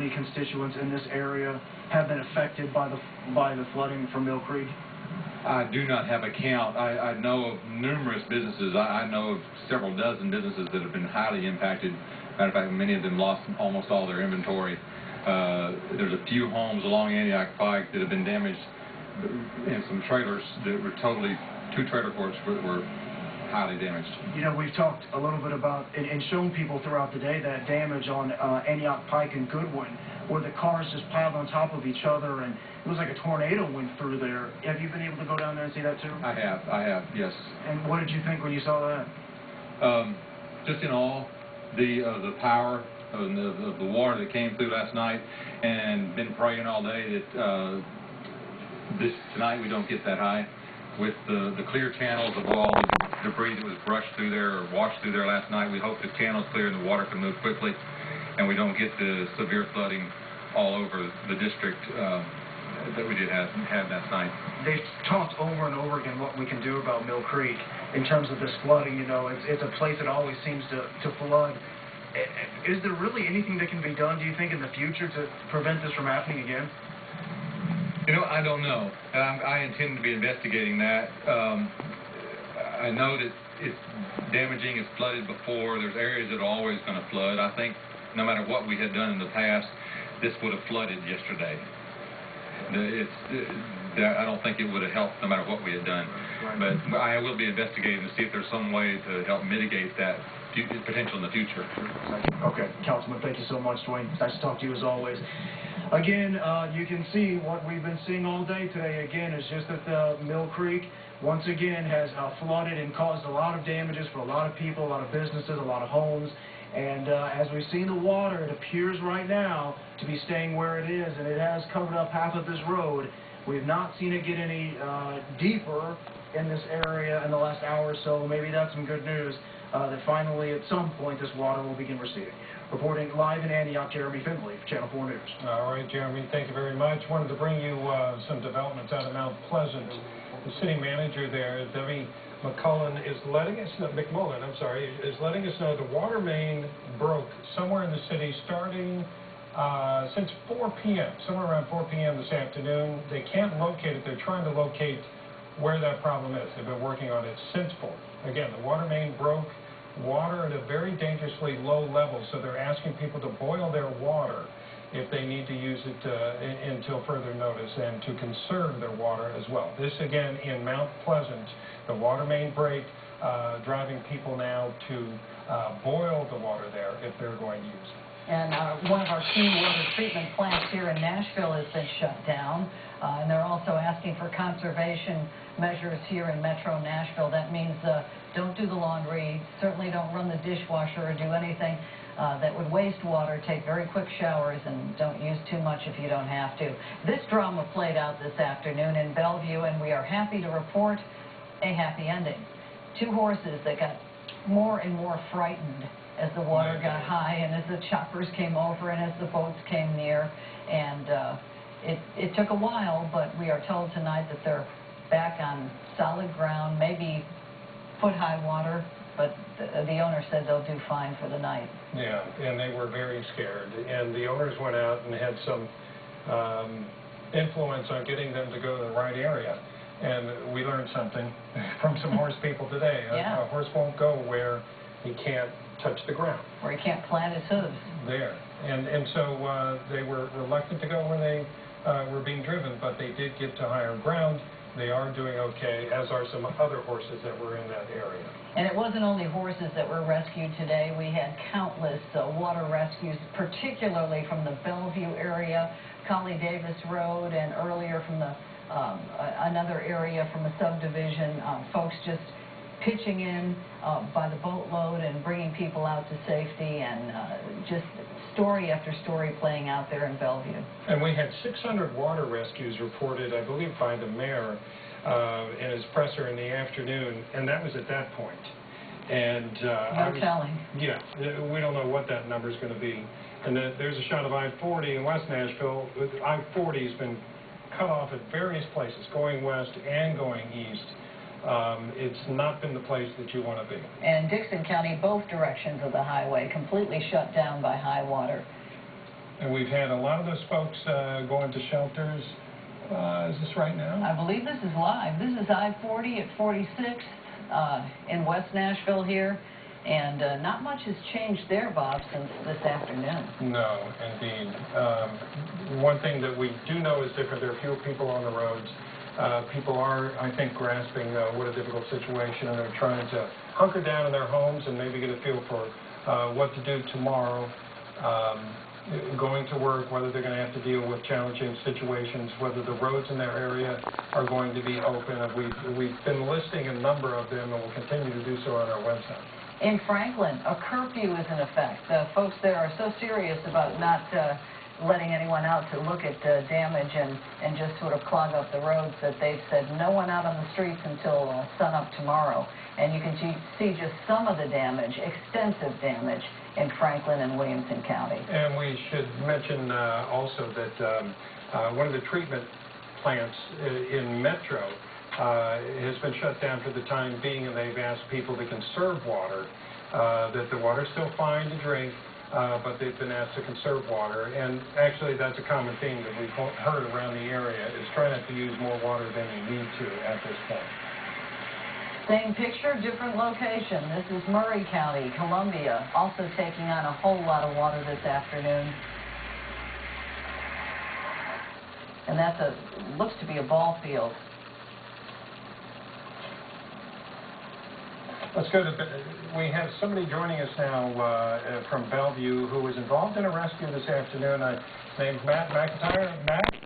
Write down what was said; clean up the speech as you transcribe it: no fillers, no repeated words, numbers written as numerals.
many constituents in this area have been affected by the flooding from Mill Creek? I do not have a count. I know of numerous businesses. I know of several dozen businesses that have been highly impacted. Matter of fact, many of them lost almost all their inventory. There's a few homes along Antioch Pike that have been damaged, and some trailers that were two trailer courts were highly damaged. You know, we've talked a little bit about and shown people throughout the day that damage on Antioch Pike and Goodwin, where the cars just piled on top of each other, and it was like a tornado went through there. Have you been able to go down there and see that too? I have, yes. And what did you think when you saw that? Just in awe, the power of the water that came through last night, and been praying all day that tonight we don't get that high. With the clear channels of all the debris that was brushed through there or washed through there last night, we hope the channel's clear and the water can move quickly, and we don't get the severe flooding all over the district that we did have last night. They've talked over and over again what we can do about Mill Creek in terms of this flooding. You know, it's a place that always seems to flood. Is there really anything that can be done, do you think, in the future to prevent this from happening again? You know, I don't know. I intend to be investigating that. I know that it's damaging, it's flooded before. There's areas that are always going to flood. I think no matter what we had done in the past, this would have flooded yesterday. I don't think it would have helped no matter what we had done. But I will be investigating to see if there's some way to help mitigate that potential in the future. Okay, Councilman, thank you so much, Dwayne. Nice to talk to you as always. Again, you can see what we've been seeing all day today. Again, is just that the Mill Creek once again has flooded and caused a lot of damages for a lot of people, a lot of businesses, a lot of homes. And as we've seen the water, it appears right now to be staying where it is, and it has covered up half of this road. We have not seen it get any deeper in this area in the last hour or so. Maybe that's some good news that finally at some point this water will begin receding. Reporting live in Antioch, Jeremy Finley, Channel 4 News. All right, Jeremy, thank you very much. Wanted to bring you some developments out of Mount Pleasant. The city manager there, Debbie McMullen, is letting us know the water main broke somewhere in the city starting since 4 p.m., somewhere around 4 p.m. this afternoon. They can't locate it. They're trying to locate where that problem is. They've been working on it since 4. Again, the water main broke. Water at a very dangerously low level, so they're asking people to boil their water if they need to use it until further notice, and to conserve their water as well. This again in Mount Pleasant, the water main break, driving people now to boil the water there if they're going to use it. And one of our key water treatment plants here in Nashville has been shut down. And they're also asking for conservation measures here in Metro Nashville. That means don't do the laundry, certainly don't run the dishwasher or do anything that would waste water. Take very quick showers and don't use too much if you don't have to. This drama played out this afternoon in Bellevue, and we are happy to report a happy ending. 2 horses that got more and more frightened as the water got high and as the choppers came over and as the boats came near. And it took a while, but we are told tonight that they're back on solid ground, maybe foot-high water, but the owner said they'll do fine for the night. Yeah, and they were very scared. And the owners went out and had some influence on getting them to go to the right area. And we learned something from some horse people today. Yeah. A horse won't go where he can't touch the ground. Where he can't plant his hooves. There. And so they were reluctant to go where they were being driven, but they did get to higher ground. They are doing okay, as are some other horses that were in that area. And it wasn't only horses that were rescued today. We had countless water rescues, particularly from the Bellevue area, Collie Davis Road, and earlier from the another area from a subdivision. Folks just pitching in by the boatload and bringing people out to safety, and just story after story playing out there in Bellevue. And we had 600 water rescues reported, I believe, by the mayor in his presser in the afternoon, and that was at that point. And no telling. Yeah, we don't know what that number is going to be. And there's a shot of I-40 in West Nashville. I-40 has been cut off at various places, going west and going east. It's not been the place that you want to be. And Dixon County, both directions of the highway completely shut down by high water. And we've had a lot of those folks go into shelters. Is this right now? I believe this is live. This is I-40 at 46 in West Nashville here. And not much has changed there, Bob, since this afternoon. No, indeed. One thing that we do know is different. There are fewer people on the roads. People are, I think, grasping what a difficult situation, and they're trying to hunker down in their homes and maybe get a feel for what to do tomorrow. Going to work, whether they're going to have to deal with challenging situations, whether the roads in their area are going to be open. We've been listing a number of them, and we'll continue to do so on our website. In Franklin, a curfew is in effect. Folks there are so serious about not letting anyone out to look at damage and just sort of clog up the roads that they've said no one out on the streets until sunup tomorrow. And you can see just some of the damage, extensive damage, in Franklin and Williamson County. And we should mention also that one of the treatment plants in Metro has been shut down for the time being, and they've asked people to conserve water, that the water's still fine to drink, but they've been asked to conserve water. And actually, that's a common theme that we've heard around the area, is try not to use more water than you need to at this point. Same picture, different location. This is Murray County, Columbia, also taking on a whole lot of water this afternoon. And that's looks to be a ball field. Let's go to, we have somebody joining us now from Bellevue who was involved in a rescue this afternoon. Named Matt McIntyre. Matt?